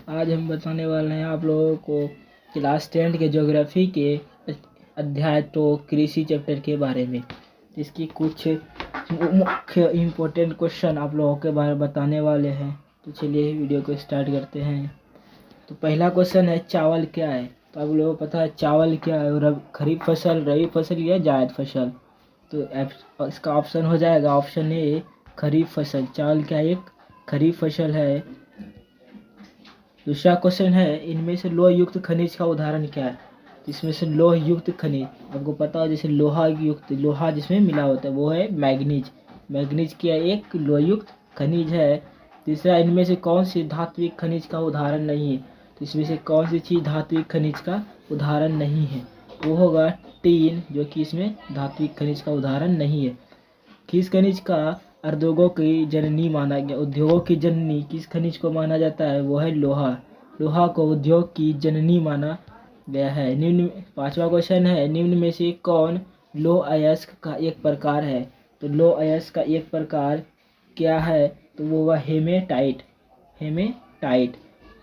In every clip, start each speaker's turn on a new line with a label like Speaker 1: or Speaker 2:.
Speaker 1: आज हम बताने वाले हैं आप लोगों को क्लास 10 के ज्योग्राफी के अध्याय तो कृषि चैप्टर के बारे में। इसकी कुछ मुख्य इम्पोर्टेंट क्वेश्चन आप लोगों के बारे में बताने वाले हैं। तो चलिए वीडियो को स्टार्ट करते हैं। तो पहला क्वेश्चन है, चावल क्या है? तो आप लोगों को पता है चावल क्या है? खरीफ फसल, रबी फसल या जायद फसल? तो इसका ऑप्शन हो जाएगा ऑप्शन ए, खरीफ फसल। चावल क्या एक खरीफ फसल है। दूसरा क्वेश्चन है, इनमें से लोह युक्त खनिज का उदाहरण क्या है? तो इसमें से लोह युक्त खनिज आपको पता है, जैसे लोहा जिसमें मिला होता है वो है मैग्नीज। मैग्नीज क्या एक लोह युक्त खनिज है। तीसरा, इनमें से कौन सी धात्विक खनिज का उदाहरण नहीं है? तो इसमें से कौन सी चीज़ धात्विक खनिज का उदाहरण नहीं है? वो होगा टीन, जो कि इसमें धात्विक खनिज का उदाहरण नहीं है। किस खनिज का उद्योगों की जननी माना गया? उद्योगों की जननी किस खनिज को माना जाता है? वो है लोहा। लोहा को उद्योग की जननी माना गया है। पांचवा क्वेश्चन है, निम्न में से कौन लौह अयस्क का एक प्रकार है? तो लौह अयस्क का एक प्रकार क्या है? तो वो हुआ हेमेटाइट। हेमेटाइट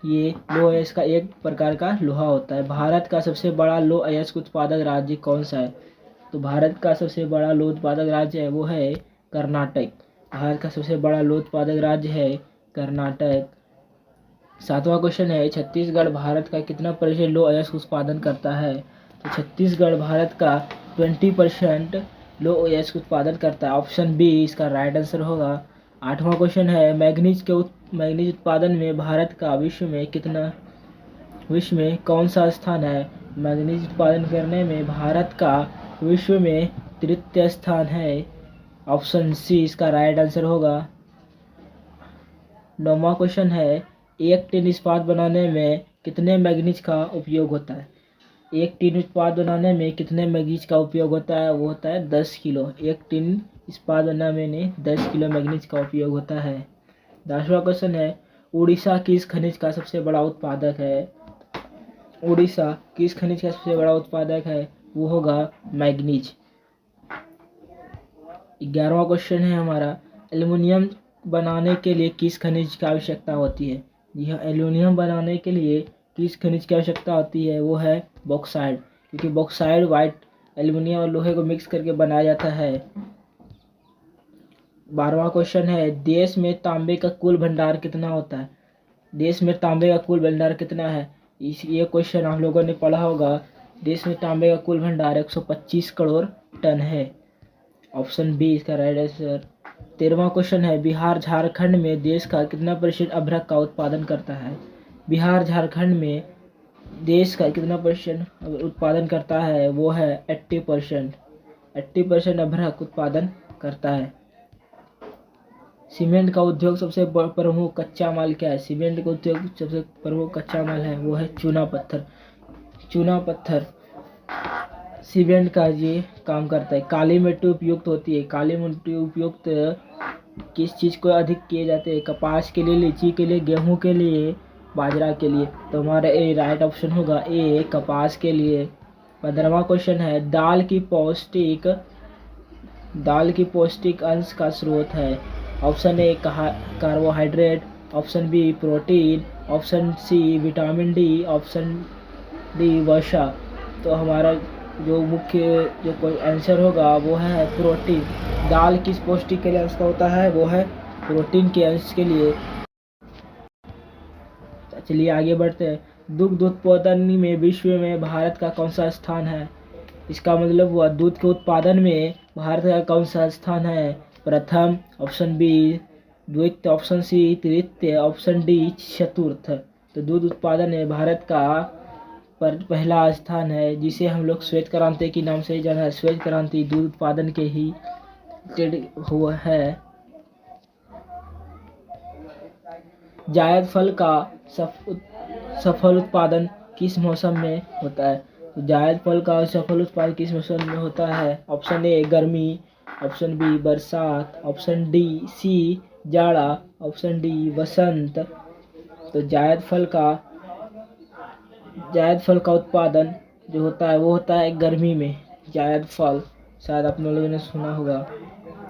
Speaker 1: ये लौह अयस्क का एक प्रकार का लोहा होता है। भारत का सबसे बड़ा लौह अयस्क उत्पादक राज्य कौन सा है? तो भारत का सबसे बड़ा लौह उत्पादक राज्य है वो है कर्नाटक। भारत का सबसे बड़ा लौह उत्पादक राज्य है कर्नाटक। सातवां क्वेश्चन है, छत्तीसगढ़ भारत का कितना प्रतिशत लौह अयस्क उत्पादन करता है? तो छत्तीसगढ़ भारत का 20% लौह अयस्क उत्पादन करता है। ऑप्शन बी इसका राइट आंसर होगा। आठवां क्वेश्चन है, मैग्नीज उत्पादन में भारत का विश्व में कौन सा स्थान है? मैग्नीज उत्पादन करने में भारत का विश्व में तृतीय स्थान है। ऑप्शन सी इसका राइट आंसर होगा। नौवां क्वेश्चन है, एक टिन इस्पात बनाने में कितने मैग्नीज का उपयोग होता है? एक टिन इस्पात बनाने में कितने मैग्नीज का उपयोग होता है? वो होता है 10 किलो। एक टिन इस्पात बनाने में 10 किलो मैग्नीज का उपयोग होता है। 10वां क्वेश्चन है, उड़ीसा किस खनिज का सबसे बड़ा उत्पादक है? उड़ीसा किस खनिज का सबसे बड़ा उत्पादक है? वो होगा मैग्नीज। 11वां क्वेश्चन है हमारा, एल्युमिनियम बनाने के लिए किस खनिज की आवश्यकता होती है? यह एल्युमिनियम बनाने के लिए किस खनिज की आवश्यकता होती है? वो है बॉक्साइड, क्योंकि बॉक्साइड वाइट एल्युमिनियम और लोहे को मिक्स करके बनाया जाता है। 12वां क्वेश्चन है, देश में तांबे का कुल भंडार कितना होता है? देश में तांबे का कुल भंडार कितना है? ये क्वेश्चन आप लोगों ने पढ़ा होगा। देश में तांबे का कुल भंडार 125 करोड़ टन है। ऑप्शन बी इसका राइट आंसर। 13वां क्वेश्चन है, बिहार झारखंड में देश का कितना प्रतिशत अभ्रक का उत्पादन करता है? बिहार झारखंड में देश का कितना प्रतिशत उत्पादन करता है? वो है 80%। 80% अभ्रक उत्पादन करता है। सीमेंट का उद्योग सबसे प्रमुख कच्चा माल क्या है? सीमेंट का उद्योग सबसे प्रमुख कच्चा माल है वो है चूना पत्थर। चूना पत्थर सीमेंट का ये काम करता है। काली मिट्टी उपयुक्त होती है। काली मिट्टी उपयुक्त किस चीज़ को अधिक किए जाते हैं? कपास के लिए, लीची के लिए, गेहूं के लिए, बाजरा के लिए। तो हमारा ए राइट ऑप्शन होगा, ए कपास के लिए। 15वां क्वेश्चन है, दाल की पौष्टिक अंश का स्रोत है। Option A carbohydrate, option B protein, option C vitamin D, option D वसा। तो हमारा जो मुख्य जो कोई आंसर होगा वो है प्रोटीन। दाल किस पौष्टिक के लिए अंश का होता है? वो है प्रोटीन के अंश के लिए। चलिए आगे बढ़ते हैं। दुग्ध उत्पादन में विश्व में भारत का कौन सा स्थान है? इसका मतलब हुआ दूध के उत्पादन में भारत का कौन सा स्थान है? प्रथम, ऑप्शन बी द्वितीय, ऑप्शन सी तृतीय, ऑप्शन डी चतुर्थ। तो दूध उत्पादन में भारत का पहला स्थान है, जिसे हम लोग श्वेत क्रांति के नाम से जाना है। श्वेत क्रांति दूध उत्पादन के ही हुआ है। जायद फल का सफल उत्पादन किस मौसम में होता है? तो जायद फल का सफल उत्पादन किस मौसम में होता है? ऑप्शन ए गर्मी, ऑप्शन बी बरसात, ऑप्शन डी सी जाड़ा, ऑप्शन डी वसंत। तो जायद फल का उत्पादन जो होता है वो होता है गर्मी में। जायद फल शायद आप लोगों ने सुना होगा।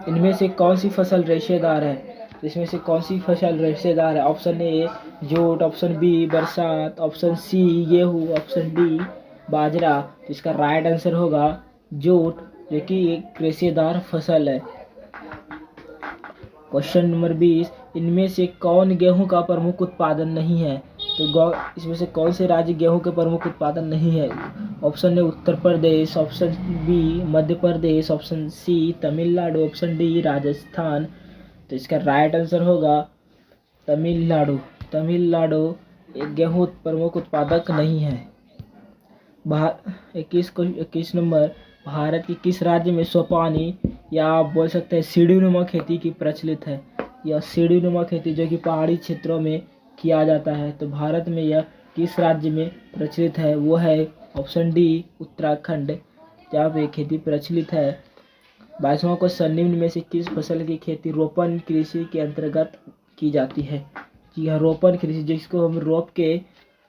Speaker 1: इनमें से कौन सी फसल रेशेदार है? तो इसमें से कौन सी फसल रेशेदार है? Option A jute, option B बरसात, ऑप्शन सी गेहूँ, ऑप्शन डी बाजरा। तो इसका राइट आंसर होगा जूट, जो कि एक रेशेदार फसल है। क्वेश्चन नंबर 20, इनमें से कौन गेहूं का प्रमुख उत्पादन नहीं है? तो इसमें से कौन से राज्य गेहूं के प्रमुख उत्पादन नहीं है? Option A Uttar Pradesh, option B Madhya Pradesh, option C Tamil Nadu, option D Rajasthan. तो इसका राइट आंसर होगा तमिलनाडु। तमिलनाडु एक गेहूं प्रमुख उत्पादक नहीं है। 21 नंबर, भारत के किस राज्य में सोपानी या आप बोल सकते हैं सीढ़ीनुमा खेती की प्रचलित है? यह सीढ़ीनुमा खेती जो कि पहाड़ी क्षेत्रों में किया जाता है, तो भारत में यह किस राज्य में प्रचलित है? वो है ऑप्शन डी उत्तराखंड, जहाँ पे खेती प्रचलित है। 22वां क्वेश्चन, निम्न में से किस फसल की खेती रोपण कृषि के अंतर्गत की जाती है? जी हाँ, रोपण कृषि, जिसको हम रोप के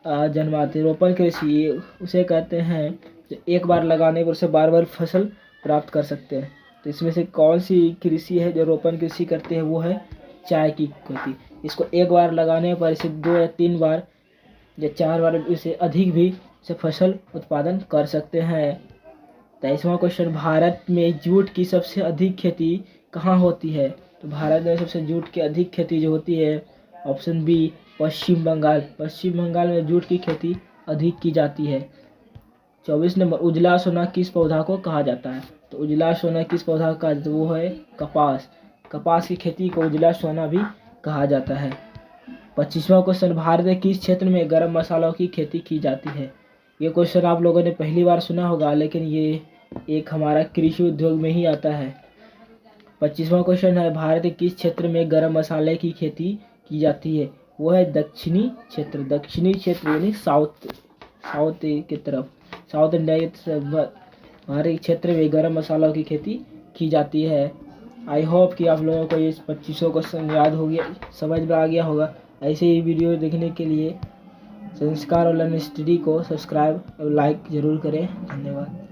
Speaker 1: जन्माते रोपण कृषि उसे कहते हैं जो एक बार लगाने पर उसे बार बार फसल प्राप्त कर सकते हैं। तो इसमें से कौन सी कृषि है जो रोपण कृषि करते हैं? वो है चाय की खेती। इसको एक बार लगाने पर इसे 2 या 3 बार या 4 बार इसे अधिक भी से फसल उत्पादन कर सकते हैं। 23वां क्वेश्चन, भारत में जूट की सबसे अधिक खेती कहाँ होती है? तो भारत में सबसे जूट की अधिक खेती जो होती है, ऑप्शन बी पश्चिम बंगाल। पश्चिम बंगाल में जूट की खेती अधिक की जाती है। 24 नंबर, उजला सोना किस पौधा को कहा जाता है? तो उजला सोना किस पौधा का? वो है कपास। कपास की खेती को उजला सोना भी कहा जाता है। 25वां क्वेश्चन, भारत के किस क्षेत्र में गरम मसालों की खेती की जाती है? ये क्वेश्चन आप लोगों ने पहली बार सुना होगा, लेकिन ये एक हमारा कृषि उद्योग में ही आता है। 25वां क्वेश्चन है, भारत के किस क्षेत्र में गरम मसाले की खेती की जाती है? वो है दक्षिणी क्षेत्र। दक्षिणी क्षेत्र यानी साउथ की तरफ, साउथ इंडिया की तरफ हमारे क्षेत्र में गरम मसालों की खेती की जाती है। आई होप कि आप लोगों को ये 2500 क्वेश्चन याद हो गया, समझ में आ गया होगा। ऐसे ही वीडियो देखने के लिए संस्कार ऑनलाइन स्टडी को सब्सक्राइब और लाइक ज़रूर करें। धन्यवाद।